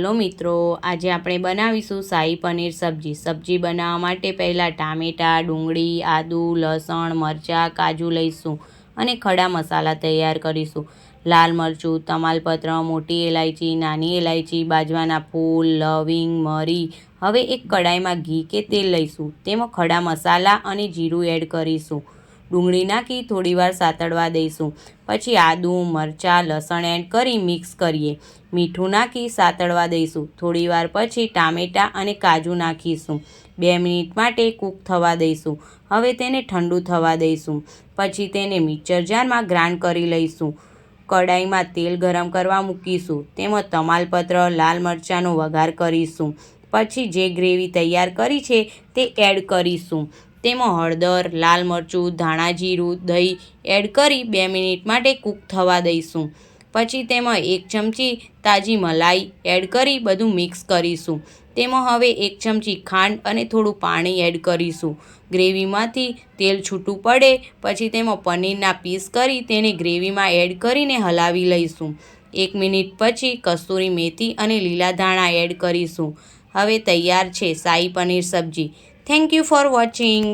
Hello મિત્રો, આજે આપણે બનાવીશું શાહી પનીર સબ્જી. સબ્જી બનાવવા માટે પહેલાં ટામેટાં, ડુંગળી, આદુ, લસણ, મરચાં, કાજુ લઈશું અને ખડા મસાલા તૈયાર કરીશું. લાલ મરચું, તમાલપત્ર, મોટી ઇલાયચી, નાની ઇલાયચી, બાજવાના ફૂલ, લવિંગ, મરી. હવે એક કડાઈમાં ઘી કે તેલ લઈશું. તેમાં ખડા મસાલા અને જીરું એડ કરીશું. ડુંગળી નાખી થોડીવાર સાતળવા દઈશું. પછી આદુ, મરચાં, લસણ એડ કરી મિક્સ કરીએ. મીઠું નાખી સાતળવા દઈશું. થોડીવાર પછી ટામેટાં અને કાજુ નાખીશું. 2 મિનિટ માટે કૂક થવા દઈશું. હવે તેને ઠંડુ થવા દઈશું. પછી તેને મિક્સર જારમાં ગ્રાઇન્ડ કરી લઈશું. કડાઈમાં તેલ ગરમ કરવા મૂકીશું. તેમાં તમાલપત્ર, લાલ મરચાંનો વઘાર કરીશું. પછી જે ગ્રેવી તૈયાર કરી છે તે એડ કરીશું. તેમાં હળદર, લાલ મરચું, ધાણા જીરું, દહીં એડ કરી 2 મિનિટ માટે કૂક થવા દઈશું. પછી તેમાં 1 ચમચી તાજી મલાઈ એડ કરી બધું મિક્સ કરીશું. તેમાં હવે 1 ચમચી ખાંડ અને થોડું પાણી એડ કરીશું. ગ્રેવીમાંથી તેલ છૂટું પડે પછી તેમાં પનીરના પીસ કરી તેને ગ્રેવીમાં એડ કરીને હલાવી લઈશું. 1 મિનિટ પછી કસૂરી મેથી અને લીલા ધાણા એડ કરીશું. હવે તૈયાર છે શાહી પનીર સબ્જી. Thank you for watching.